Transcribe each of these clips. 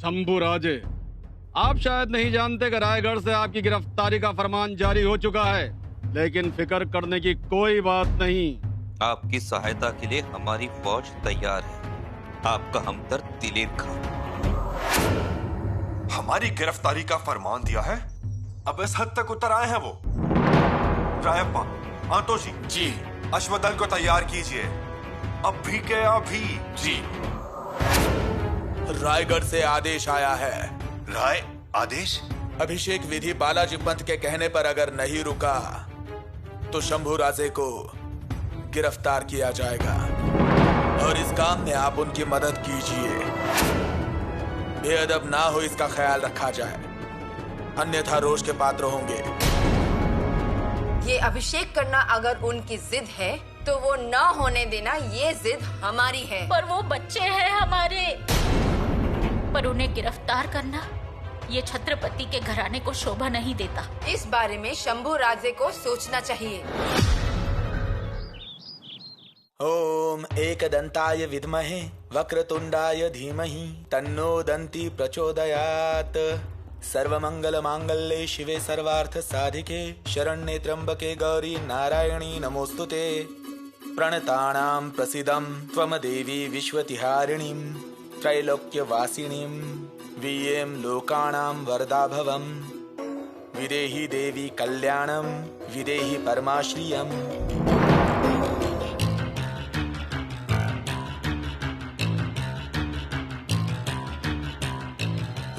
शंभू राजे, आप शायद नहीं जानते कि रायगढ़ से आपकी गिरफ्तारी का फरमान जारी हो चुका है, लेकिन फिक्र करने की कोई बात नहीं। आपकी सहायता के लिए हमारी फौज तैयार है। आपका हमदर्द दिलीप खान। हमारी गिरफ्तारी का फरमान दिया है? अब इस हद तक उतर आए हैं वो। रायप्पा, आंतोजी जी, अश्वदल को तैयार कीजिए, अभी के अभी। जी। रायगढ़ से आदेश आया है। राय आदेश? अभिषेक विधि बालाजी पंत के कहने पर अगर नहीं रुका तो शंभू राजे को गिरफ्तार किया जाएगा और इस काम में आप उनकी मदद कीजिए। बेअदब ना हो इसका ख्याल रखा जाए, अन्यथा रोष के पात्र होंगे। ये अभिषेक करना अगर उनकी जिद है तो वो ना होने देना ये जिद हमारी है। पर वो बच्चे हैं हमारे। पर उन्हें गिरफ्तार करना ये छत्रपति के घराने को शोभा नहीं देता। इस बारे में शंभू राजे को सोचना चाहिए। ओम एकदंताय विद्महे वक्रतुंडाय धीमहि तन्नो दंती प्रचोदयात्। सर्वमंगल मांगल्ये शिवे सर्वार्थ साधिके शरण्ये त्र्यंबके गौरी नारायणी नमोस्तुते। प्रणतानां प्रसीदं त्वं देवी विश्वतिहारिणीं त्रैलोक्यवासिनीं वीयें लोकानां वरदाभवम्। विदेहि देवी कल्याणं विदेहि परमाश्रियम्।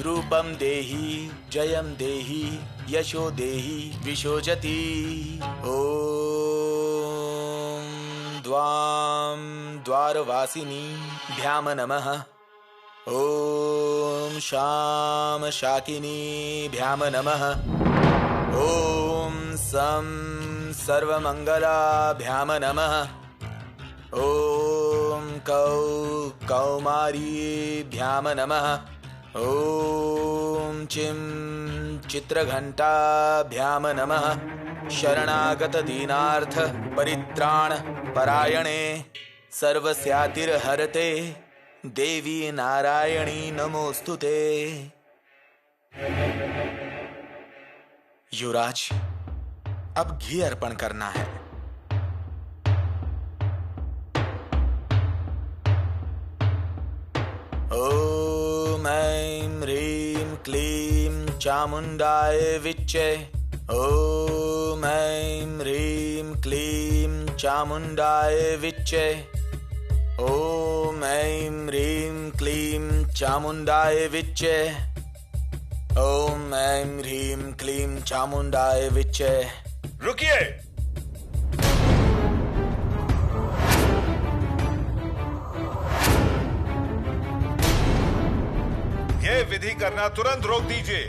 रूपम देहि जयम देहि यशो देहि विशोजति। ओम द्वां द्वारवासिनी भ्याम नमः। ओम शाम शाकिनी भ्याम नमः। ओम सं सर्वमंगला भ्याम नमः। ओम कौमारी भ्याम नमः। ओम चिं चित्रघंटाभ्याम नमः। शरणागत दीनार्थ परित्राण परायणे सर्वस्यातिर्हरते देवी नारायणी नमोस्तुते। युवराज, अब घी अर्पण करना है। ओम ऐं ह्रीं क्लीं चामुंडाय विच्चे। ओम ऐं ह्रीं क्लीं चामुंडाय विच्चे। ओम ऐं ह्रीं क्लीं चामुंडाय विच्चे। ओम ऐं ह्रीं क्लीं चामुंडाय विच्चे। रुकिए। ये विधि करना तुरंत रोक दीजिए।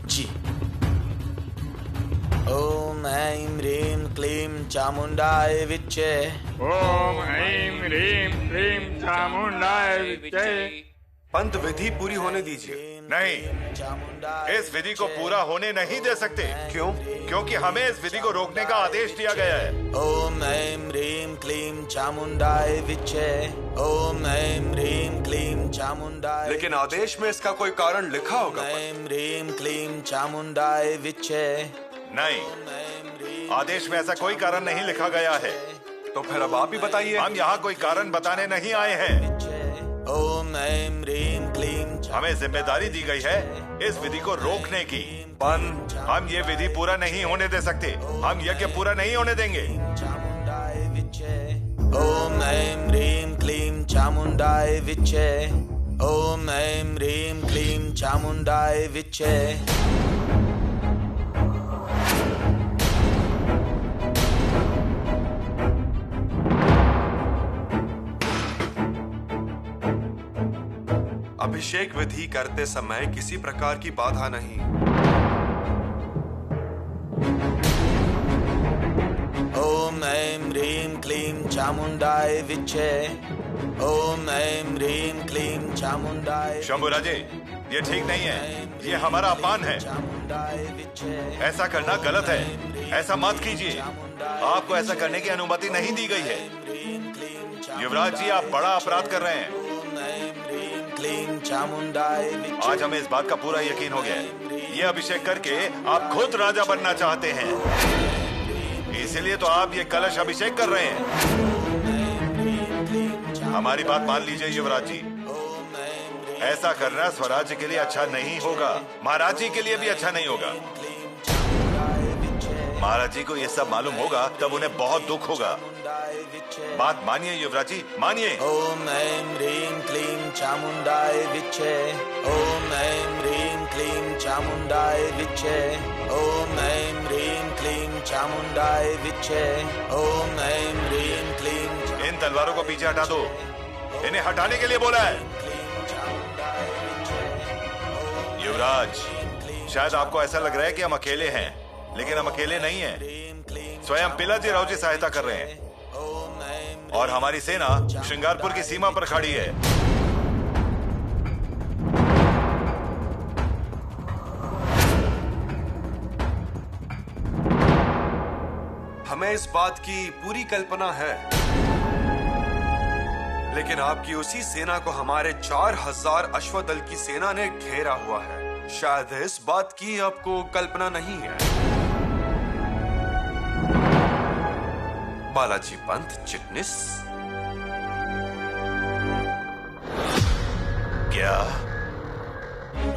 जी। ओम ऐं ह्रीं क्लीं चामुंडाय विच्चे। ओम ऐं ह्रीं क्लीं चामुंडाय विच्चे। पंत विधि पूरी होने दीजिए। नहीं, इस विधि को पूरा होने नहीं दे सकते। क्यों? क्योंकि हमें इस विधि को रोकने का आदेश दिया गया है। ओम ऐं ह्रीं क्लीं चामुंडाय विच्चे। ओम ऐं ह्रीं क्लीं चामुंडाय। लेकिन आदेश में इसका कोई कारण लिखा होगा। ऐं ह्रीं क्लीं चामुंडाय विच्चे। नहीं, आदेश में ऐसा कोई कारण नहीं लिखा गया है। तो फिर अब आप ही बताइए। हम यहाँ कोई कारण बताने नहीं आए हैं। ओम ऐं ह्रीं क्लीं। हमें जिम्मेदारी दी गई है इस विधि को रोकने की। हम ये विधि पूरा नहीं होने दे सकते। हम यज्ञ पूरा नहीं होने देंगे। ओम ऐं ह्रीं क्लीं चामुंडाय विच्चे। ओम ऐं ह्रीं क्लीं चामुंडाय विच्चे। अभिषेक विधि करते समय किसी प्रकार की बाधा नहीं। ओम ऐं ह्रीं क्लीं चामुंडाय विच्चे। ओम ऐं ह्रीं क्लीं चामुंडाय। शंभू राजे, ये ठीक नहीं है। ये हमारा अपमान है। ऐसा करना गलत है। ऐसा मत कीजिए। आपको ऐसा करने की अनुमति नहीं दी गई है। युवराज जी, आप बड़ा अपराध कर रहे हैं। आज हमें इस बात का पूरा यकीन हो गया है। ये अभिषेक करके आप खुद राजा बनना चाहते हैं, इसीलिए तो आप ये कलश अभिषेक कर रहे हैं। हमारी बात मान लीजिए युवराज जी, ऐसा करना स्वराज्य के लिए अच्छा नहीं होगा, महाराज जी के लिए भी अच्छा नहीं होगा। महाराज जी को ये सब मालूम होगा तब उन्हें बहुत दुख होगा। बात मानिए युवराज जी, मानिए। ओम ऐं ह्रीं क्लीं चामुंडाय विच्चे। ओम ऐं ह्रीं क्लीं चामुंडाय विच्चे। ओम ऐं ह्रीं क्लीं चामुंडाय विच्चे। ओम ऐं ह्रीं क्लीं। इन तलवारों को पीछे हटा दो, इन्हें हटाने के लिए बोला है। युवराज, शायद आपको ऐसा लग रहा है कि हम अकेले हैं, लेकिन हम अकेले नहीं हैं। स्वयं पिलाजी राव जी सहायता कर रहे हैं और हमारी सेना श्रृंगारपुर की सीमा पर खड़ी है। हमें इस बात की पूरी कल्पना है, लेकिन आपकी उसी सेना को हमारे 4000 अश्वदल की सेना ने घेरा हुआ है। शायद इस बात की आपको कल्पना नहीं है। बालाजी पंत चिटनिस। क्या?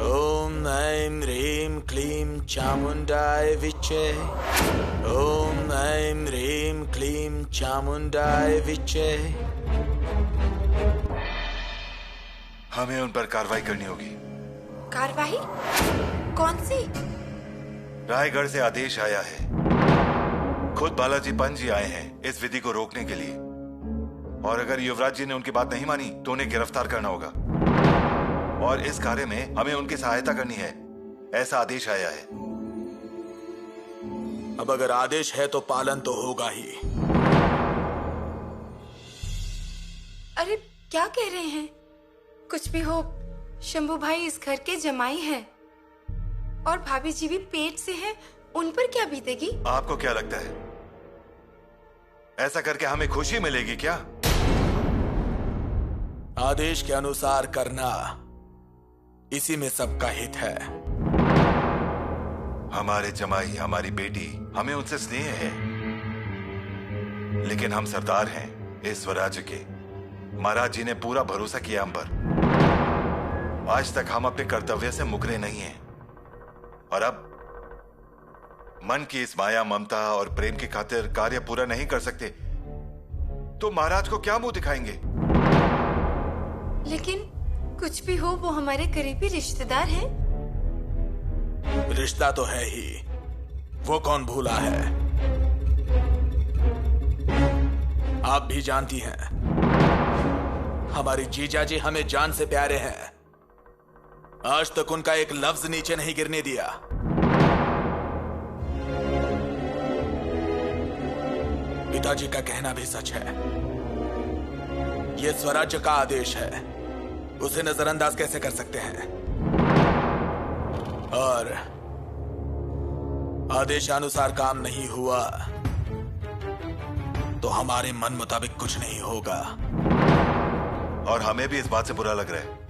ओम ऐं ह्रीं क्लीं चामुंडाय विच्चे। ओम ऐं ह्रीं क्लीं चामुंडाय विच्चे। हमें उन पर कार्रवाई करनी होगी। कार्रवाई? कौन सी? रायगढ़ से आदेश आया है, खुद बालाजी पंत जी आए हैं इस विधि को रोकने के लिए, और अगर युवराज जी ने उनकी बात नहीं मानी तो उन्हें गिरफ्तार करना होगा, और इस कार्य में हमें उनकी सहायता करनी है, ऐसा आदेश आया है। अब अगर आदेश है तो पालन तो होगा ही। अरे क्या कह रहे हैं? कुछ भी हो, शंभू भाई इस घर के जमाई हैं और भाभी जी भी पेट से हैं, उन पर क्या बीतेगी? आपको क्या लगता है, ऐसा करके हमें खुशी मिलेगी क्या? आदेश के अनुसार करना, इसी में सबका हित है। हमारे जमाई, हमारी बेटी, हमें उनसे स्नेह है, लेकिन हम सरदार हैं इस स्वराज्य के। महाराज जी ने पूरा भरोसा किया हम पर। आज तक हम अपने कर्तव्य से मुकरे नहीं हैं, और अब मन की इस माया, ममता और प्रेम की खातिर कार्य पूरा नहीं कर सकते तो महाराज को क्या मुंह दिखाएंगे? लेकिन कुछ भी हो, वो हमारे करीबी रिश्तेदार हैं। रिश्ता तो है ही, वो कौन भूला है। आप भी जानती हैं, हमारी जीजा जी हमें जान से प्यारे हैं। आज तक उनका एक लफ्ज नीचे नहीं गिरने दिया। पिताजी का कहना भी सच है, यह स्वराज्य का आदेश है, उसे नजरअंदाज कैसे कर सकते हैं। और आदेशानुसार काम नहीं हुआ तो हमारे मन मुताबिक कुछ नहीं होगा। और हमें भी इस बात से बुरा लग रहा है।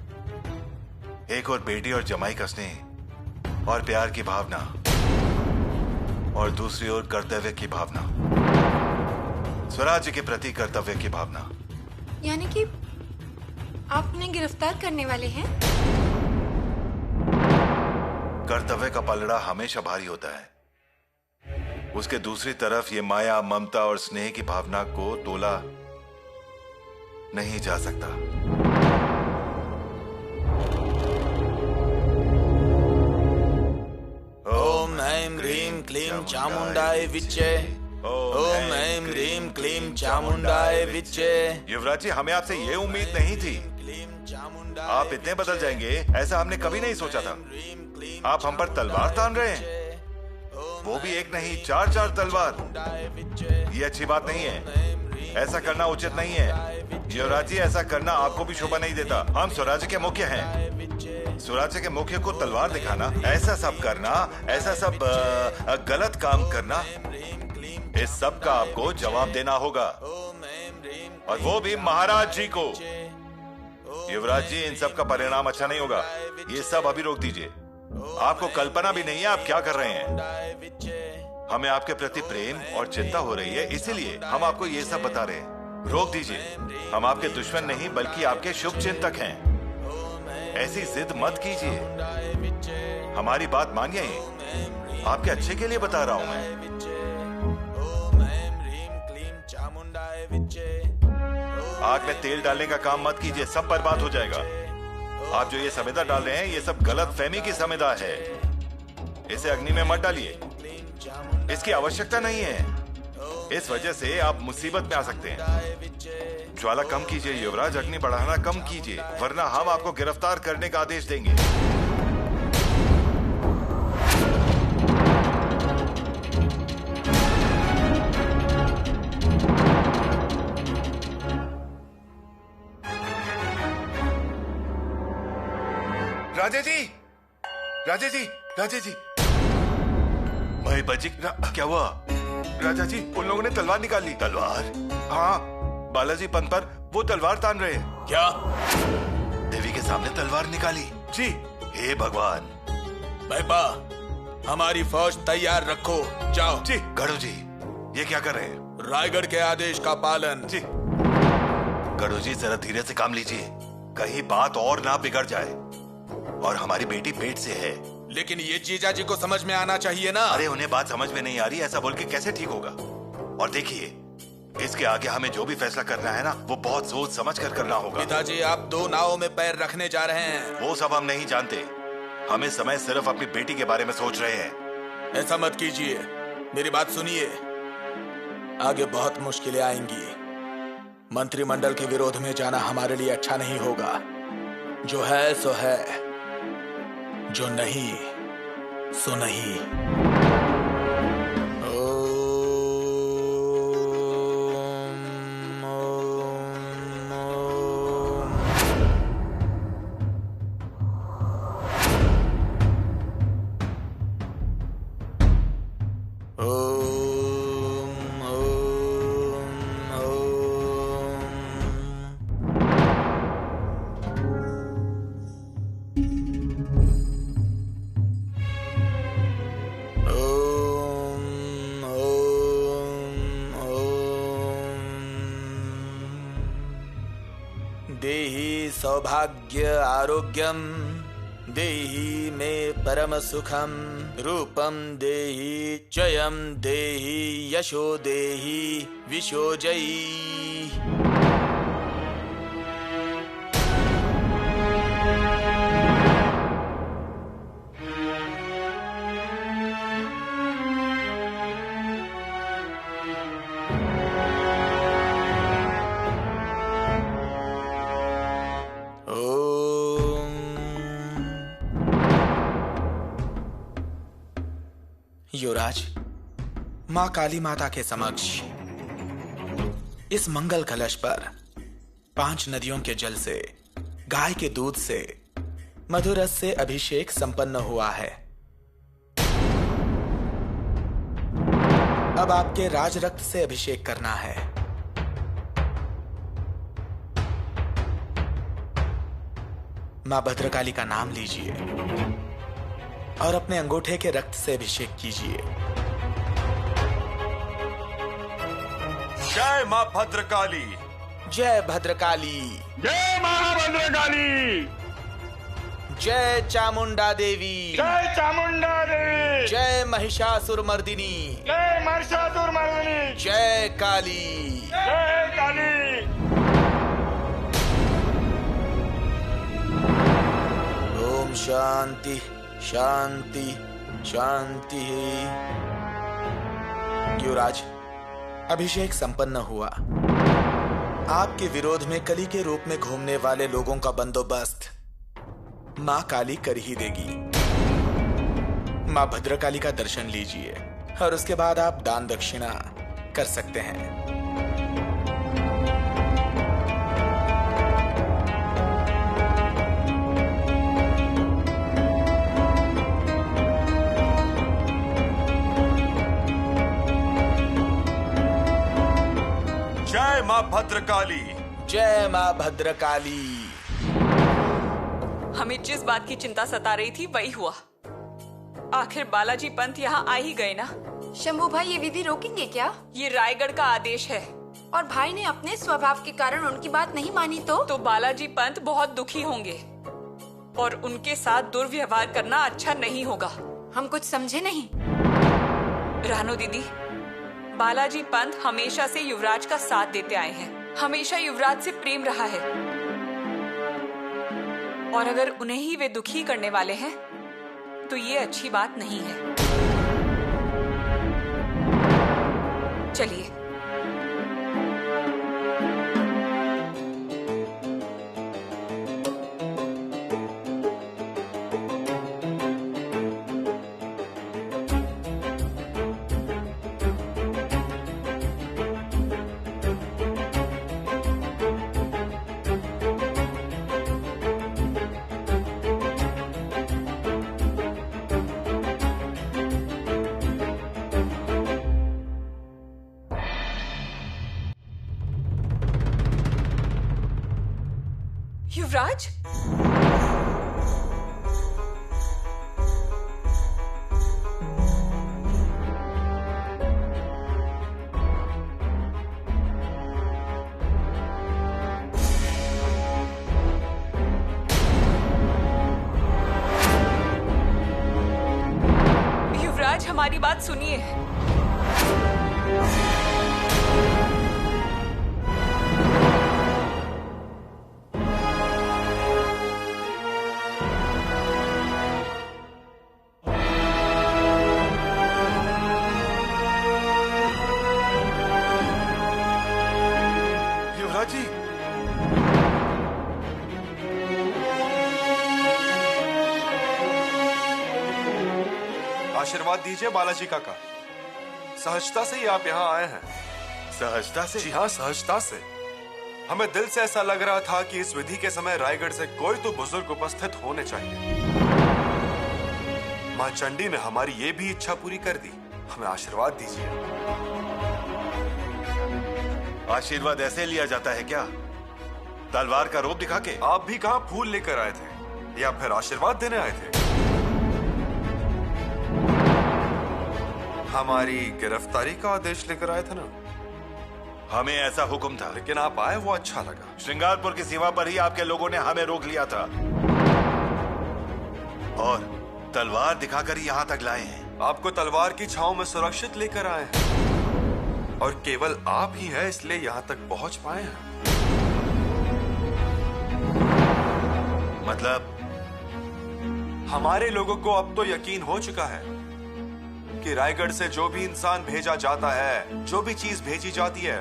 एक और बेटी और जमाई का स्नेह और प्यार की भावना, और दूसरी ओर कर्तव्य की भावना, स्वराज्य के प्रति कर्तव्य की भावना। यानी कि आप उन्हें गिरफ्तार करने वाले हैं? कर्तव्य का पलड़ा हमेशा भारी होता है, उसके दूसरी तरफ ये माया, ममता और स्नेह की भावना को तोला नहीं जा सकता। ओम ऐं ह्रीं क्लीं चामुंडाय विच्चे। ओम ऐं ह्रीं क्लीं चामुंडाय विच्चे। युवराज जी, हमें आपसे ये उम्मीद नहीं थी, आप इतने बदल जाएंगे ऐसा हमने कभी नहीं सोचा था। आप हम पर तलवार तान रहे हैं, वो भी एक नहीं 4-4 तलवार। ये अच्छी बात नहीं है, ऐसा करना उचित नहीं है। युवराज जी, ऐसा करना आपको भी शोभा नहीं देता। हम स्वराज्य के मुख्य हैं, स्वराज्य के मुख्य को तलवार दिखाना, ऐसा सब करना, ऐसा सब गलत काम करना, इस सब का आपको जवाब देना होगा। और वो भी महाराज जी को। युवराज जी, इन सब का परिणाम अच्छा नहीं होगा। ये सब अभी रोक दीजिए। आपको कल्पना भी नहीं है आप क्या कर रहे हैं। हमें आपके प्रति प्रेम और चिंता हो रही है, इसीलिए हम आपको ये सब बता रहे हैं। रोक दीजिए। हम आपके दुश्मन नहीं बल्कि आपके शुभ चिंतक हैं। ऐसी जिद मत कीजिए, हमारी बात मानिए। आपके अच्छे के लिए बता रहा हूं मैं। आग में तेल डालने का काम मत कीजिए, सब बर्बाद हो जाएगा। आप जो ये समेदा डाल रहे हैं ये सब गलत फहमी की समेदा है। इसे अग्नि में मत डालिए, इसकी आवश्यकता नहीं है। इस वजह से आप मुसीबत में आ सकते हैं। ज्वाला कम कीजिए युवराज, अग्नि बढ़ाना कम कीजिए, वरना हम आपको गिरफ्तार करने का आदेश देंगे। राजा जी, राजा जी, राजा जी, महेश जी, क्या हुआ? राजा जी, उन लोगों ने तलवार निकाल ली। तलवार? हाँ, बालाजी पंत पर वो तलवार तान रहे हैं। क्या? देवी के सामने तलवार निकाली? जी। हे भगवान। महिपा, हमारी फौज तैयार रखो, जाओ। जी। गढ़ो जी, ये क्या कर रहे हैं? रायगढ़ के आदेश का पालन। जी। गढ़ो जी, जरा धीरे से काम लीजिए, कहीं बात और ना बिगड़ जाए। और हमारी बेटी पेट से है। लेकिन ये जीजा जी को समझ में आना चाहिए ना। अरे उन्हें बात समझ में नहीं आ रही, ऐसा बोल के कैसे ठीक होगा? और देखिए, इसके आगे हमें जो भी फैसला करना है ना, वो बहुत सोच समझ कर करना होगा। पिताजी, आप दो नावों में पैर रखने जा रहे हैं। वो सब हम नहीं जानते। हम इस समय सिर्फ अपनी बेटी के बारे में सोच रहे हैं। ऐसा मत कीजिए, मेरी बात सुनिए। आगे बहुत मुश्किलें आएंगी। मंत्रिमंडल के विरोध में जाना हमारे लिए अच्छा नहीं होगा। जो है सो है, जो नहीं सो नहीं। देहि सौभाग्य आरोग्यम, देहि मे परम सुखम, रूपम देहि जयम देहि यशो देहि विशोजयी। युवराज, माँ काली माता के समक्ष इस मंगल कलश पर 5 नदियों के जल से, गाय के दूध से, मधुर रस से अभिषेक संपन्न हुआ है। अब आपके राज रक्त से अभिषेक करना है। माँ भद्रकाली का नाम लीजिए और अपने अंगूठे के रक्त से अभिषेक कीजिए। जय मां भद्रकाली। जय भद्रकाली। जय महाभद्रकाली। जय चामुंडा देवी। जय चामुंडा देवी। जय महिषासुरमर्दिनी। जय महिषासुरमर्दिनी। जय काली। जय काली। ओम शांति शांति शांति। युवराज, अभिषेक संपन्न हुआ। आपके विरोध में कली के रूप में घूमने वाले लोगों का बंदोबस्त मां काली कर ही देगी। मां भद्रकाली का दर्शन लीजिए और उसके बाद आप दान दक्षिणा कर सकते हैं। जय मां माँ भद्रकाली। जय माँ भद्रकाली। हमें जिस बात की चिंता सता रही थी वही हुआ। आखिर बालाजी पंत यहाँ आ ही गए ना। शंभू भाई ये विधि रोकेंगे क्या? ये रायगढ़ का आदेश है। और भाई ने अपने स्वभाव के कारण उनकी बात नहीं मानी तो बालाजी पंत बहुत दुखी होंगे और उनके साथ दुर्व्यवहार करना अच्छा नहीं होगा। हम कुछ समझे नहीं। रानो दीदी, बालाजी पंत हमेशा से युवराज का साथ देते आए हैं, हमेशा युवराज से प्रेम रहा है, और अगर उन्हें ही वे दुखी करने वाले हैं तो ये अच्छी बात नहीं है। चलिए। युवराज, युवराज हमारी बात सुनिए। आशीर्वाद दीजिए बालाजी काका। सहजता से ही आप यहाँ आए हैं। सहजता से? जी हाँ, सहजता से। हमें दिल से ऐसा लग रहा था कि इस विधि के समय रायगढ़ से कोई तो बुजुर्ग उपस्थित होने चाहिए। माँ चंडी ने हमारी ये भी इच्छा पूरी कर दी। हमें आशीर्वाद दीजिए। आशीर्वाद ऐसे लिया जाता है क्या? तलवार का रूप दिखा के? आप भी कहाँ फूल लेकर आए थे या फिर आशीर्वाद देने आए थे? हमारी गिरफ्तारी का आदेश लेकर आए थे ना? हमें ऐसा हुक्म था। लेकिन आप आए, वो अच्छा लगा। श्रृंगारपुर की सीमा पर ही आपके लोगों ने हमें रोक लिया था और तलवार दिखाकर ही यहाँ तक लाए हैं। आपको तलवार की छांव में सुरक्षित लेकर आए हैं और केवल आप ही हैं इसलिए यहाँ तक पहुंच पाए हैं। मतलब? हमारे लोगों को अब तो यकीन हो चुका है कि रायगढ़ से जो भी इंसान भेजा जाता है, जो भी चीज भेजी जाती है,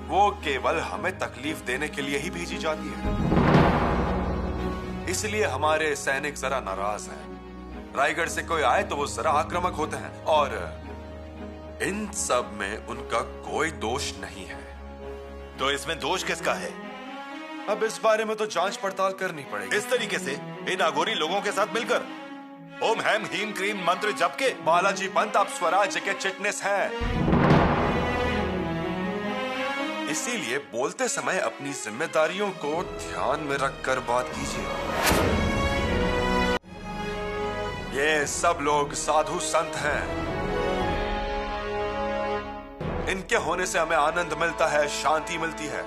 वो केवल हमें तकलीफ देने के लिए ही भेजी जाती है। इसलिए हमारे सैनिक जरा नाराज हैं। रायगढ़ से कोई आए तो वो जरा आक्रामक होते हैं और इन सब में उनका कोई दोष नहीं है। तो इसमें दोष किसका है? अब इस बारे में तो जांच पड़ताल करनी पड़ेगी। इस तरीके से इन अघोरी लोगों के साथ मिलकर ओम हेम हीम क्रीम मंत्र जप के? बालाजी पंत आप स्वराज्य के चिटनेस हैं, इसीलिए बोलते समय अपनी जिम्मेदारियों को ध्यान में रखकर बात कीजिए। ये सब लोग साधु संत हैं। इनके होने से हमें आनंद मिलता है, शांति मिलती है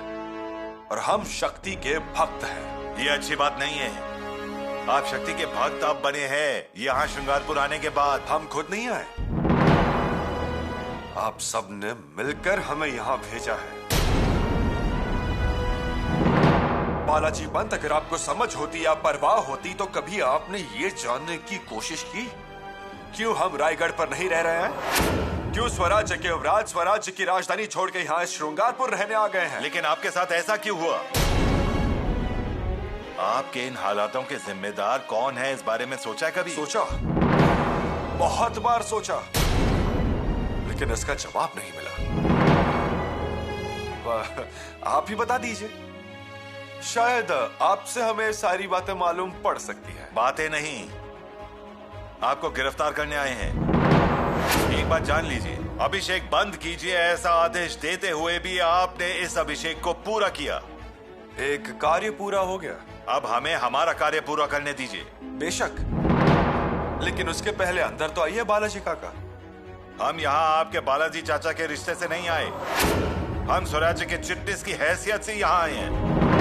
और हम शक्ति के भक्त हैं। ये अच्छी बात नहीं है। आप शक्ति के भक्त आप बने हैं यहाँ श्रृंगारपुर आने के बाद। हम खुद नहीं आए, आप सब ने मिलकर हमें यहाँ भेजा है। बालाजी पंत, अगर आपको समझ होती या परवाह होती तो कभी आपने ये जानने की कोशिश की क्यों हम रायगढ़ पर नहीं रह रहे हैं? क्यों स्वराज्य के युवराज स्वराज्य की राजधानी छोड़ के यहाँ श्रृंगारपुर रहने आ गए हैं? लेकिन आपके साथ ऐसा क्यों हुआ? आपके इन हालातों के जिम्मेदार कौन है, इस बारे में सोचा कभी? सोचा, बहुत बार सोचा, लेकिन इसका जवाब नहीं मिला। आप ही बता दीजिए, शायद आपसे हमें सारी बातें मालूम पड़ सकती है। बातें नहीं, आपको गिरफ्तार करने आए हैं। एक बात जान लीजिए, अभिषेक बंद कीजिए, ऐसा आदेश देते हुए भी आपने इस अभिषेक को पूरा किया। एक कार्य पूरा हो गया। अब हमें हमारा कार्य पूरा करने दीजिए। बेशक, लेकिन उसके पहले अंदर तो आइए बालाजी काका। हम यहाँ आपके बालाजी चाचा के रिश्ते से नहीं आए, हम स्वराज्य के चिटनिस की हैसियत से यहाँ आए हैं।